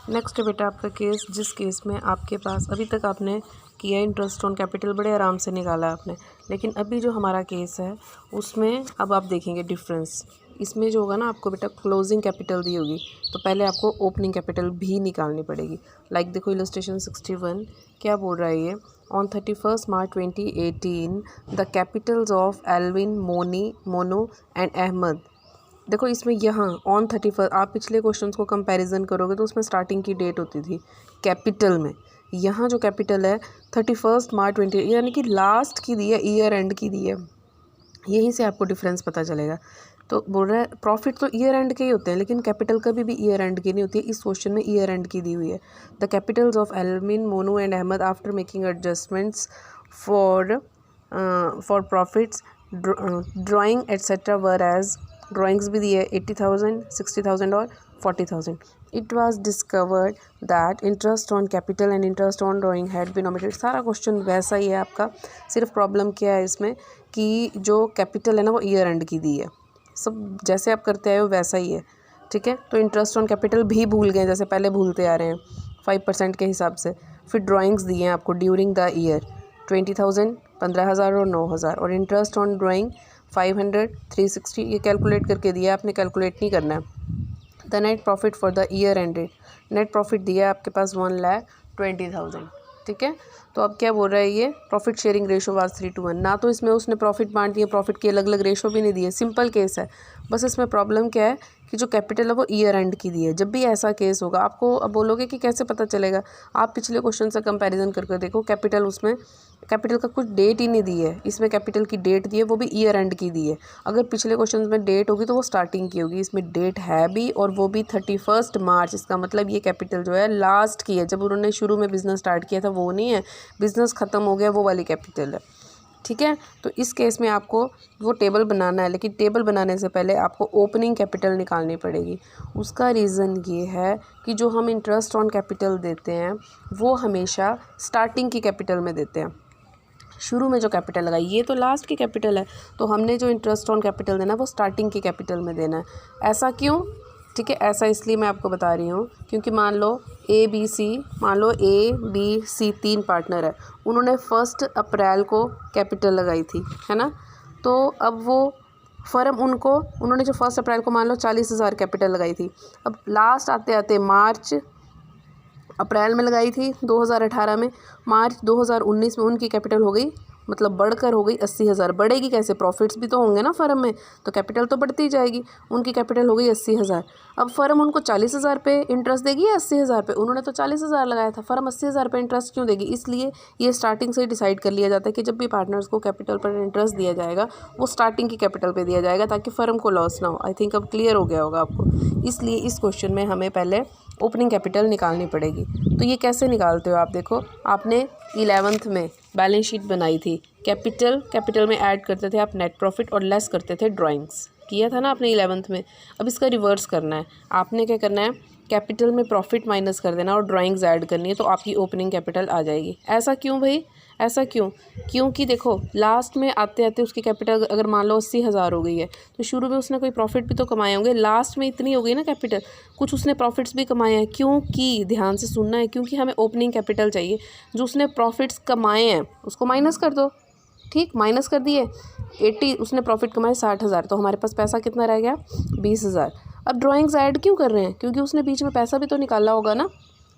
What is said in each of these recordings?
Next है बेटा आपका केस, जिस केस में आपके पास अभी तक आपने किया इंटरेस्ट ऑन कैपिटल, बड़े आराम से निकाला आपने, लेकिन अभी जो हमारा केस है उसमें अब आप देखेंगे डिफरेंस। इसमें जो होगा ना, आपको बेटा क्लोजिंग कैपिटल दी होगी तो पहले आपको ओपनिंग कैपिटल भी निकालनी पड़ेगी। लाइक देखो इलस्ट्रेशन 61 क्या बोल रहा है ये, on 31 March 2018 the capitals of Elvin, Monu and Ahmed. देखो इसमें यहाँ ऑन 31, आप पिछले क्वेश्चंस को कंपैरिजन करोगे तो उसमें स्टार्टिंग की डेट होती थी कैपिटल में, यहाँ जो कैपिटल है 31 मार्च 20, यानी कि लास्ट की दी है, ईयर एंड की दी है। यहीं से आपको डिफरेंस पता चलेगा। तो बोल रहा है प्रॉफिट तो ईयर एंड के ही होते हैं, लेकिन कैपिटल कभी भी ईयर एंड की नहीं होती है। इस क्वेश्चन में ईयर एंड की दी हुई है। The capitals of Elvin, Monu and Ahmed after making adjustments for profits, drawing etcetera were as, drawings भी दी है 80,000, 60,000 और 40,000। It was discovered that interest on capital and interest on drawing had been omitted. सारा question वैसा ही है आपका, सिर्फ प्रॉब्लम क्या है इसमें कि जो कैपिटल है ना वो ईयर एंड की दी है। सब जैसे आप करते आए हो वैसा ही है, ठीक है। तो इंटरेस्ट ऑन कैपिटल भी भूल गए जैसे पहले भूलते आ रहे हैं 5% के हिसाब से। फिर ड्राइंग्स दिए हैं आपको ड्यूरिंग द ईयर 20,000, 15,000 और 9,000, और इंटरेस्ट ऑन ड्राइंग 500, 360, ये कैलकुलेट करके दिया, आपने कैलकुलेट नहीं करना है। The net profit for the year ended, net profit दिया है आपके पास 1,20,000, ठीक है। तो अब क्या बोल रहा है ये, प्रॉफिट शेयरिंग रेशो वाज 3:1। ना तो इसमें उसने प्रॉफिट बांट दिए, प्रॉफिट की अलग अलग रेशो भी नहीं दी है, सिंपल केस है। बस इसमें प्रॉब्लम क्या है कि जो कैपिटल है वो ईयर एंड की दी है। जब भी ऐसा केस होगा आपको, अब बोलोगे कि कैसे पता चलेगा, आप पिछले क्वेश्चन से कंपैरिजन करके देखो। कैपिटल, उसमें कैपिटल का कुछ डेट ही नहीं दी है, इसमें कैपिटल की डेट दी है, वो भी ईयर एंड की दी है। अगर पिछले क्वेश्चन में डेट होगी तो वो स्टार्टिंग की होगी, इसमें डेट है भी और वो भी 31 मार्च। इसका मतलब ये कैपिटल जो है लास्ट की है, जब उन्होंने शुरू में बिजनेस स्टार्ट किया था वो नहीं है, बिजनेस ख़त्म हो गया वो वाली कैपिटल है, ठीक है। तो इस केस में आपको वो टेबल बनाना है, लेकिन टेबल बनाने से पहले आपको ओपनिंग कैपिटल निकालनी पड़ेगी। उसका रीज़न ये है कि जो हम इंटरेस्ट ऑन कैपिटल देते हैं वो हमेशा स्टार्टिंग की कैपिटल में देते हैं। शुरू में जो कैपिटल लगाई, ये तो लास्ट की कैपिटल है, तो हमने जो इंटरेस्ट ऑन कैपिटल देना है वो स्टार्टिंग की कैपिटल में देना है। ऐसा क्यों, ठीक है, ऐसा इसलिए मैं आपको बता रही हूँ क्योंकि मान लो ए बी सी 3 पार्टनर है, उन्होंने 1 अप्रैल को कैपिटल लगाई थी, है ना। तो अब वो फर्म उन्होंने जो 1 अप्रैल को मान लो 40,000 कैपिटल लगाई थी, अब लास्ट आते आते मार्च, अप्रैल में लगाई थी 2018 में, मार्च 2019 में उनकी कैपिटल हो गई, मतलब बढ़कर हो गई 80,000। बढ़ेगी कैसे, प्रॉफिट्स भी तो होंगे ना फर्म में, तो कैपिटल तो बढ़ती जाएगी। उनकी कैपिटल हो गई 80,000। अब फर्म उनको 40,000 पे इंटरेस्ट देगी या 80,000 पे, उन्होंने तो 40,000 लगाया था, फर्म 80,000 पे इंटरेस्ट क्यों देगी। इसलिए ये स्टार्टिंग से ही डिसाइड कर लिया जाता है कि जब भी पार्टनर्स को कैपिटल पर इंटरेस्ट दिया जाएगा वो स्टार्टिंग की कैपिटल पर दिया जाएगा ताकि फर्म को लॉस ना हो। आई थिंक अब क्लियर हो गया होगा आपको। इसलिए इस क्वेश्चन में हमें पहले ओपनिंग कैपिटल निकालनी पड़ेगी। तो ये कैसे निकालते हो आप, देखो आपने 11th में बैलेंस शीट बनाई थी, कैपिटल में ऐड करते थे आप नेट प्रॉफिट और लेस करते थे ड्राइंग्स, किया था ना आपने 11th में। अब इसका रिवर्स करना है, आपने क्या करना है, कैपिटल में प्रॉफिट माइनस कर देना और ड्राइंग्स ऐड करनी है, तो आपकी ओपनिंग कैपिटल आ जाएगी। ऐसा क्यों भाई, ऐसा क्यों, क्योंकि देखो लास्ट में आते आते उसकी कैपिटल अगर मान लो 80,000 हो गई है, तो शुरू में उसने कोई प्रॉफिट भी तो कमाए होंगे, लास्ट में इतनी हो गई ना कैपिटल, कुछ उसने प्रॉफिट्स भी कमाए हैं। क्योंकि ध्यान से सुनना है, क्योंकि हमें ओपनिंग कैपिटल चाहिए, जो उसने प्रॉफिट्स कमाए हैं उसको माइनस कर दो, ठीक, माइनस कर दिए 80, उसने प्रॉफिट कमाए 60,000, तो हमारे पास पैसा कितना रह गया 20,000। अब ड्राइंग्स ऐड क्यों कर रहे हैं, क्योंकि उसने बीच में पैसा भी तो निकाला होगा ना,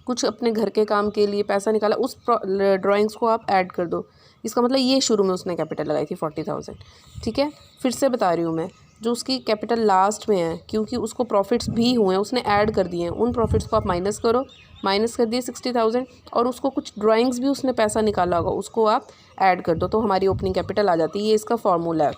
कुछ अपने घर के काम के लिए पैसा निकाला, उस ड्राइंग्स को आप ऐड कर दो। इसका मतलब ये शुरू में उसने कैपिटल लगाई थी 40,000, ठीक है। फिर से बता रही हूँ मैं, जो उसकी कैपिटल लास्ट में है क्योंकि उसको प्रॉफिट्स भी हुए हैं, उसने ऐड कर दिए हैं, उन प्रॉफिट्स को आप माइनस करो, माइनस कर दिए 60,000, और उसको कुछ ड्राइंग्स भी उसने पैसा निकाला होगा उसको आप ऐड कर दो, तो हमारी ओपनिंग कैपिटल आ जाती है। ये इसका फॉर्मूला है,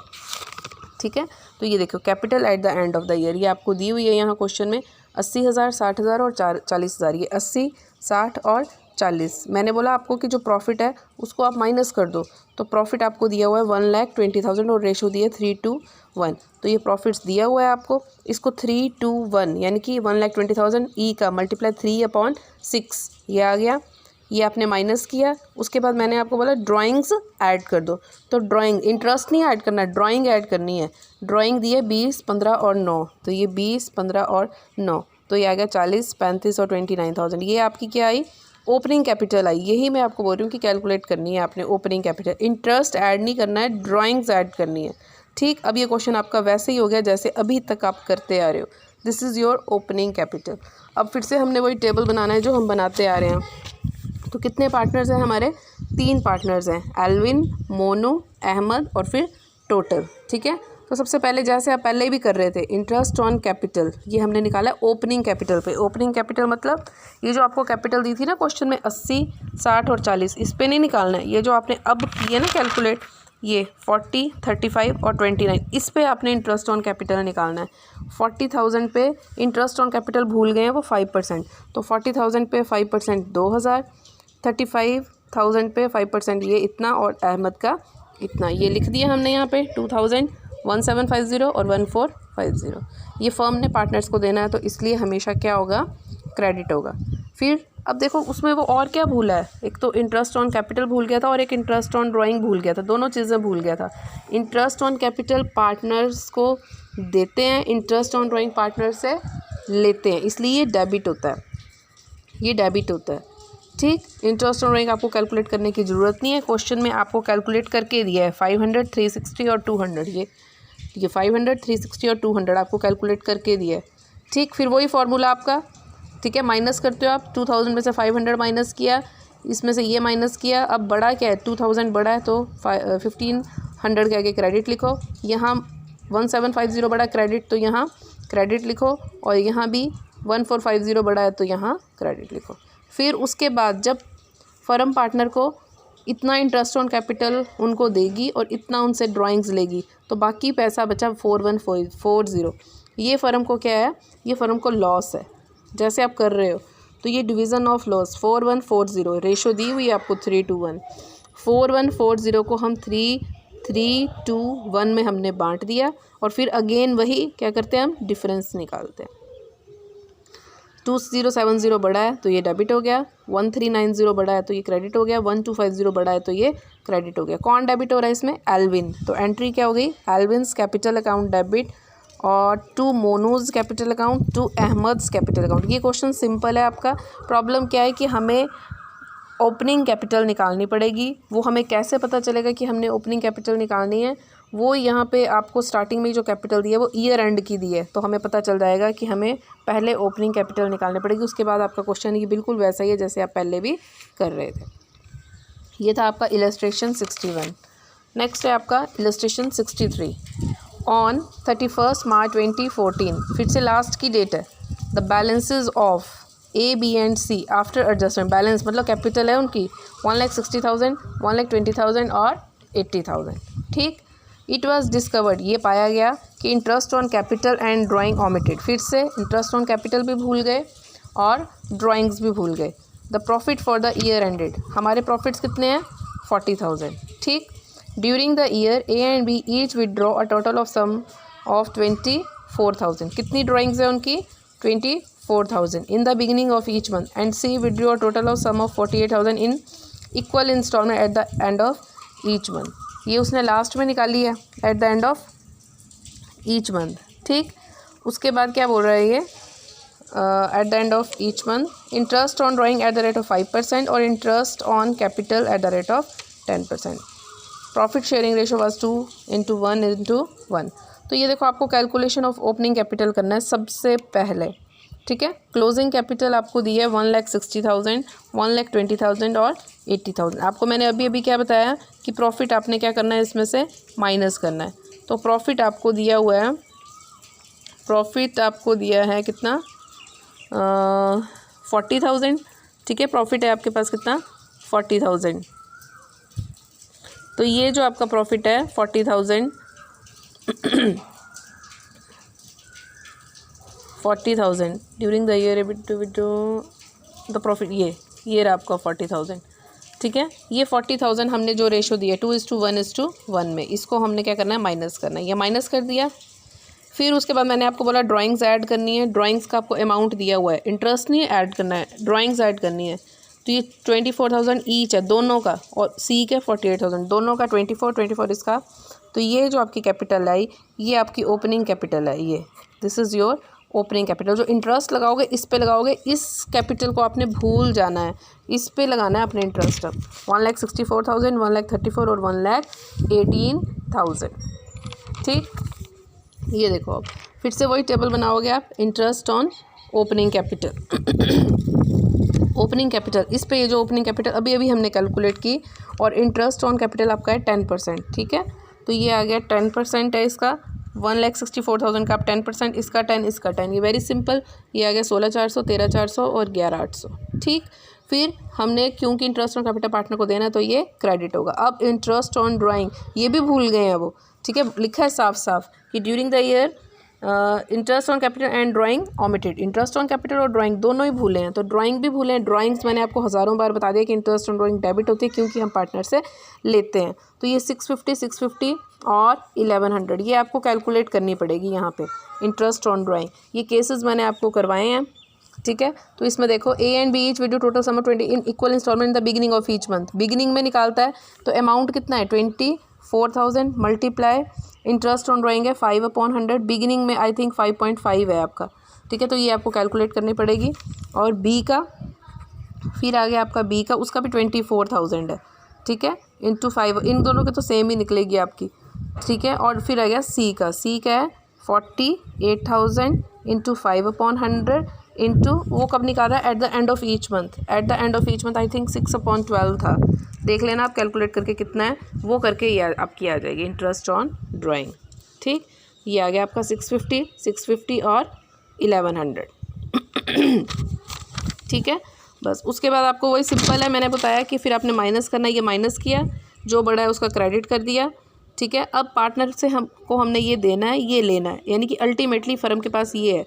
ठीक है। तो ये देखो capital eight the end of the year, ये आपको दी हुई है यहाँ क्वेश्चन में 80,000, 60,000 और 40,000। ये 80, 60 और 40। मैंने बोला आपको कि जो प्रॉफिट है उसको आप माइनस कर दो, तो प्रॉफिट आपको दिया हुआ है 1,20,000 और रेशो दी है 3:1। तो ये प्रॉफिट्स दिया हुआ है आपको, इसको 3:1 यानी कि 1,20,000 ई का मल्टीप्लाई 3/6 ये आ गया। ये आपने माइनस किया, उसके बाद मैंने आपको बोला ड्राइंग्स ऐड कर दो, तो ड्राइंग, इंटरेस्ट नहीं ऐड करना, ड्राइंग ऐड करनी है। ड्राइंग दी है 20, 15 और 9, तो ये 20, 15 और 9, तो ये आ गया 40, 35 और 29,000। ये आपकी क्या आई, ओपनिंग कैपिटल आई। यही मैं आपको बोल रही हूँ कि कैलकुलेट करनी है आपने ओपनिंग कैपिटल। इंटरेस्ट ऐड नहीं करना है, ड्राइंग्स ऐड करनी है। ठीक, अब ये क्वेश्चन आपका वैसे ही हो गया जैसे अभी तक आप करते आ रहे हो। This is your opening capital. अब फिर से हमने वही टेबल बनाना है जो हम बनाते आ रहे हैं। तो कितने पार्टनर्स हैं हमारे, 3 पार्टनर्स हैं, एल्विन, मोनू, अहमद और फिर टोटल। ठीक है, तो सबसे पहले जैसे आप पहले भी कर रहे थे, इंटरेस्ट ऑन कैपिटल, ये हमने निकाला ओपनिंग कैपिटल पे। ओपनिंग कैपिटल मतलब ये जो आपको कैपिटल दी थी ना क्वेश्चन में 80, 60 और 40, इस पे नहीं निकालना है। ये जो आपने अब किए ना कैलकुलेट, ये 40, 35 और 29, इस पे आपने इंटरेस्ट ऑन कैपिटल निकालना है। 40,000 पे इंटरेस्ट ऑन कैपिटल भूल गए हैं वो 5%, तो 40,000 पे 5% 2,000, 35,000 पे 5% ये इतना और अहमद का इतना। ये लिख दिया हमने यहाँ पे 2,000, 1750 और 1450। ये फर्म ने पार्टनर्स को देना है तो इसलिए हमेशा क्या होगा, क्रेडिट होगा। फिर अब देखो उसमें वो और क्या भूला है, एक तो इंटरेस्ट ऑन कैपिटल भूल गया था और एक इंटरेस्ट ऑन ड्राइंग भूल गया था, दोनों चीज़ें भूल गया था। इंटरेस्ट ऑन कैपिटल पार्टनर्स को देते हैं, इंटरेस्ट ऑन ड्राइंग पार्टनर से लेते हैं, इसलिए ये डेबिट होता है, ये डेबिट होता है। ठीक, इंटरेस्ट ऑन ड्राइंग आपको कैलकुलेट करने की ज़रूरत नहीं है, क्वेश्चन में आपको कैलकुलेट करके दिया है 500, 360 और 200। ये 500, 360 और 200 आपको कैलकुलेट करके दिया है। ठीक, फिर वही फार्मूला आपका, ठीक है, माइनस करते हो आप। 2000 में से 500 माइनस किया, इसमें से ये माइनस किया। अब बड़ा क्या है, 2000 बड़ा है तो 1500 के आगे क्रेडिट लिखो। यहाँ 1750 बड़ा क्रेडिट तो यहाँ क्रेडिट लिखो, और यहाँ भी 1450 बड़ा है तो यहाँ क्रेडिट लिखो। फिर उसके बाद जब फर्म पार्टनर को इतना इंटरेस्ट ऑन कैपिटल उनको देगी और इतना उनसे ड्राइंग्स लेगी, तो बाकी पैसा बचा 4140। ये फ़र्म को क्या है, ये फ़र्म को लॉस है। जैसे आप कर रहे हो तो ये डिवीज़न ऑफ लॉस 4140, रेशो दी हुई है आपको 3:1। 4140 को हम 3:1 में हमने बांट दिया, और फिर अगेन वही क्या करते हैं, हम डिफरेंस निकालते हैं। 2070 बड़ा है तो ये डेबिट हो गया, 1390 बड़ा है तो ये क्रेडिट हो गया, 1250 बड़ा है तो ये क्रेडिट हो गया। कौन डेबिट हो रहा है इसमें, एल्विन। तो एंट्री क्या हो गई, एल्विन्स कैपिटल अकाउंट डेबिट, और to Monu's capital account, to Ahmad's capital account. ये क्वेश्चन सिंपल है आपका। प्रॉब्लम क्या है कि हमें ओपनिंग कैपिटल निकालनी पड़ेगी। वो हमें कैसे पता चलेगा कि हमने ओपनिंग कैपिटल निकालनी है, वो यहाँ पे आपको स्टार्टिंग में जो कैपिटल दी है वो ईयर एंड की दी है, तो हमें पता चल जाएगा कि हमें पहले ओपनिंग कैपिटल निकालनी पड़ेगी। उसके बाद आपका क्वेश्चन ये बिल्कुल वैसा ही है जैसे आप पहले भी कर रहे थे। ये था आपका इलस्ट्रेशन 61। नेक्स्ट है आपका इलस्ट्रेशन 63। ऑन 31 मार्च 2014, फिर से लास्ट की डेट है। The balances of A, B and C after adjustment, balance मतलब कैपिटल है उनकी 1,60,000, 1,20,000 और 80,000। ठीक, इट वॉज डिस्कवर्ड, ये पाया गया कि interest on capital and drawing omitted. फिर से इंटरेस्ट ऑन कैपिटल भी भूल गए और ड्राइंग्स भी भूल गए। The profit for the year ended, हमारे प्रॉफिट्स कितने हैं, 40,000। ठीक, during the year A and B each withdraw a total of sum of 24,000। कितनी ड्राइंग्स है उनकी, 24,000 in the beginning of each month, and C withdraw a total of sum of 48,000 in equal instalment at the end of each month. ये उसने last में निकाली है, at the end of each month. ठीक, उसके बाद क्या बोल रहा है ये, eight the end of each month interest on drawing at the rate of 5% और interest on capital at the rate of 10%। Profit sharing ratio was 2:1:1। तो ये देखो आपको कैलकुलेशन ऑफ ओपनिंग कैपिटल करना है सबसे पहले। ठीक है, क्लोजिंग कैपिटल आपको दी है 1,60,000, 1,20,000 और 80,000। आपको मैंने अभी अभी क्या बताया कि प्रॉफिट आपने क्या करना है, इसमें से माइनस करना है। तो प्रॉफिट आपको दिया हुआ है, प्रॉफिट आपको दिया है कितना, 40,000। ठीक है, प्रॉफिट है आपके पास कितना, 40,000। तो ये जो आपका प्रॉफिट है 40,000 40,000 during the year the profit, ये रहा आपका 40,000। ठीक है, ये 40,000 हमने जो रेशो दिया 2:1:1 में, इसको हमने क्या करना है, माइनस करना है। ये माइनस कर दिया। फिर उसके बाद मैंने आपको बोला ड्राइंग्स ऐड करनी है। ड्राइंग्स का आपको अमाउंट दिया हुआ है, इंटरेस्ट नहीं ऐड करना है, ड्राइंग्स ऐड करनी है। तो ये 24,000 ईच है दोनों का, और सी के 48,000 दोनों का, 24 इसका। तो ये जो आपकी कैपिटल आई, ये आपकी ओपनिंग कैपिटल है। ये this is your opening capital. जो इंटरेस्ट लगाओगे इस पे लगाओगे, इस कैपिटल को आपने भूल जाना है, इस पे लगाना है अपने इंटरेस्ट। अब 1,64,000, 1,34,000 और 1,18,000। ठीक, ये देखो अब फिर से वही टेबल बनाओगे आप, interest on opening capital. Opening capital, इस पे ये जो ओपनिंग कैपिटल अभी अभी हमने कैलकुलेट की, और इंटरेस्ट ऑन कैपिटल आपका है 10%। ठीक है, तो ये आ गया 10% है इसका, 1,64,000 का आप 10%, इसका 10, इसका 10, ये वेरी सिंपल। ये आ गया 16,400, 13,400 और 11,800। ठीक, फिर हमने क्योंकि इंटरेस्ट ऑन कैपिटल पार्टनर को देना है तो ये क्रेडिट होगा। अब इंटरेस्ट ऑन ड्राइंग, ये भी भूल गए हैं वो। ठीक है, लिखा है साफ साफ कि during the year interest on capital and drawing omitted. Interest on capital और ड्राइंग दोनों ही भूले हैं, तो ड्राइंग भी भूले हैं। ड्राइंग्स मैंने आपको हज़ारों बार बता दिया कि इंटरेस्ट ऑन ड्राइंग डेबिट होती है क्योंकि हम पार्टनर से लेते हैं। तो ये 650 और 1100 ये आपको कैलकुलेट करनी पड़ेगी यहाँ पे इंटरेस्ट ऑन ड्राइंग। ये केसेस मैंने आपको करवाए हैं। ठीक है, तो इसमें देखो A and B each will do total sum of 20 in equal instalment in the beginning of each month. Beginning में निकालता है तो अमाउंट कितना है 24,000 मल्टीप्लाई इंटरेस्ट ऑन ड्राइंग है 5/100। बिगिनिंग में आई थिंक 5.5 है आपका। ठीक है, तो ये आपको कैलकुलेट करनी पड़ेगी। और बी का फिर आ गया आपका बी का, उसका भी 24,000 है। ठीक है, इंटू 5, इन दोनों के तो सेम ही निकलेगी आपकी। ठीक है, और फिर आ गया सी का है 48,000 इंटू 5/100 इंटू वो कब निकाला है at the end of each month. Eight the end of each month I think 6/12 था। देख लेना आप कैलकुलेट करके कितना है, वो करके ये आपकी आ जाएगी इंटरेस्ट ऑन ड्राइंग। ठीक, ये आ गया आपका 650 और 1100। ठीक है, बस उसके बाद आपको वही सिंपल है, मैंने बताया कि फिर आपने माइनस करना है। ये माइनस किया, जो बड़ा है उसका क्रेडिट कर दिया। ठीक है, अब पार्टनर से हमने ये देना है, ये लेना है, यानी कि अल्टीमेटली फर्म के पास ये है,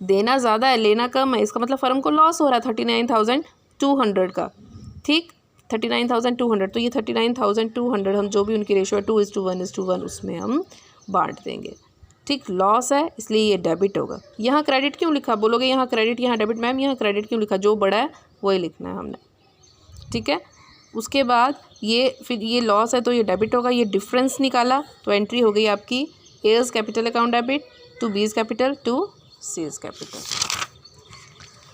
देना ज़्यादा है लेना कम है। इसका मतलब फर्म को लॉस हो रहा है 39,200 का। ठीक, 39,200, तो ये 39,200 हम जो भी उनकी रेशो है 2:1 उसमें हम बांट देंगे। ठीक, लॉस है इसलिए ये डेबिट होगा। यहाँ क्रेडिट क्यों लिखा बोलोगे, यहाँ क्रेडिट यहाँ डेबिट। मैम यहाँ क्रेडिट क्यों लिखा, जो बड़ा है वही लिखना है हमने। ठीक है, उसके बाद ये फिर ये लॉस है तो ये डेबिट होगा। ये डिफरेंस निकाला तो एंट्री हो गई आपकी A's capital account debit to B's capital to C's capital.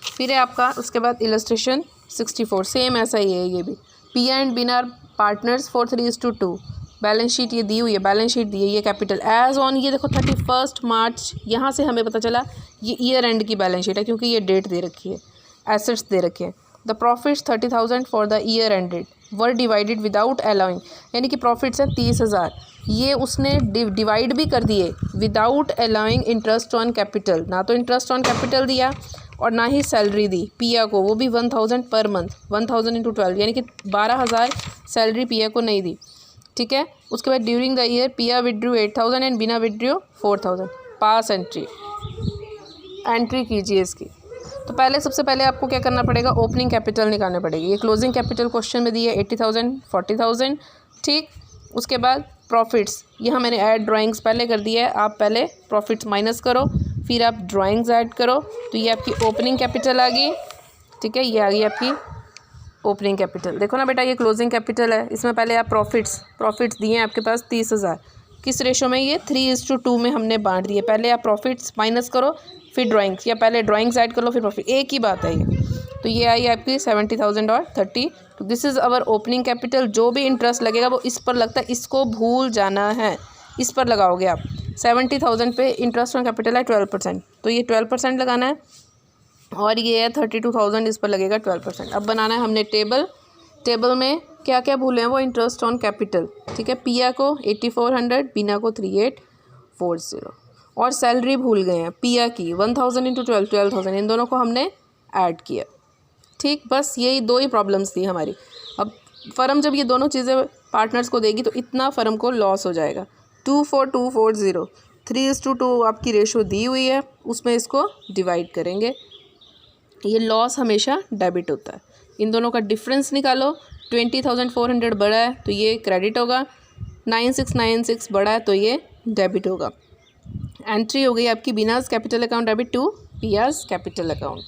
फिर है आपका उसके बाद इलस्ट्रेशन 64, सेम ऐसा ही है। ये भी P and Bin are partners for 3:2। Balance sheet ये दी हुई है, बैलेंस शीट दी है, ये कैपिटल एज ऑन ये देखो 31 मार्च। यहाँ से हमें पता चला ये ईयर एंड की बैलेंस शीट है क्योंकि ये डेट दे रखी है, एसेट्स दे रखे हैं। The profits 30,000 for the year ended were divided without allowing, यानी कि प्रॉफिट्स है 30,000, ये उसने डिवाइड भी कर दिए without allowing interest on capital. ना तो इंटरेस्ट ऑन कैपिटल दिया और ना ही सैलरी दी पिया को, वो भी 1,000 पर मंथ, 1,000 इंटू 12 यानी कि 12,000 सैलरी पिया को नहीं दी। ठीक है, उसके बाद ड्यूरिंग द ईयर पिया विड्रू 8,000 एंड बिना विड्रू 4,000। पास एंट्री कीजिए इसकी। तो पहले सबसे पहले आपको क्या करना पड़ेगा, ओपनिंग कैपिटल निकालना पड़ेगी। ये क्लोजिंग कैपिटल क्वेश्चन में दी है 80,000, 40,000। ठीक, उसके बाद प्रॉफिट्स, यहाँ मैंने ऐड ड्राइंग्स पहले कर दिया है, आप पहले प्रॉफिट्स माइनस करो फिर आप ड्राइंग्स ऐड करो, तो ये आपकी ओपनिंग कैपिटल आ गई। ठीक है, ये आ गई आपकी ओपनिंग कैपिटल। देखो ना बेटा ये क्लोजिंग कैपिटल है, इसमें पहले आप प्रॉफिट्स दिए हैं आपके पास 30,000, किस रेशो में, ये 3:2 में हमने बांट दिए। पहले आप प्रॉफिट्स माइनस करो फिर ड्राइंग्स, या पहले ड्राइंग्स ऐड कर लो फिर प्रॉफिट, एक ही बात है ये। तो ये आई आपकी 70,000 और 30। तो this is our opening capital. जो भी इंटरेस्ट लगेगा वो इस पर लगता है, इसको भूल जाना है, इस पर लगाओगे आप। 70,000 पे इंटरेस्ट ऑन कैपिटल है 12%, तो ये 12% लगाना है, और ये है 32,000, इस पर लगेगा 12%। अब बनाना है हमने टेबल में क्या क्या भूले हैं वो इंटरेस्ट ऑन कैपिटल। ठीक है, पिया को 8400, बीना को 3840, और सैलरी भूल गए हैं पिया की 1,000 इंटू 12,000, इन दोनों को हमने ऐड किया। ठीक, बस यही दो ही प्रॉब्लम्स थी हमारी। अब फर्म जब ये दोनों चीज़ें पार्टनर्स को देगी तो इतना फर्म को लॉस हो जाएगा। 24240, 3:2 आपकी रेशो दी हुई है, उसमें इसको डिवाइड करेंगे। ये लॉस हमेशा डेबिट होता है। इन दोनों का डिफरेंस निकालो, 20,400 बड़ा है तो ये क्रेडिट होगा, 9696 बड़ा है तो ये डेबिट होगा। एंट्री हो गई आपकी बिनाज कैपिटल अकाउंट डेबिट टू पियाज कैपिटल अकाउंट।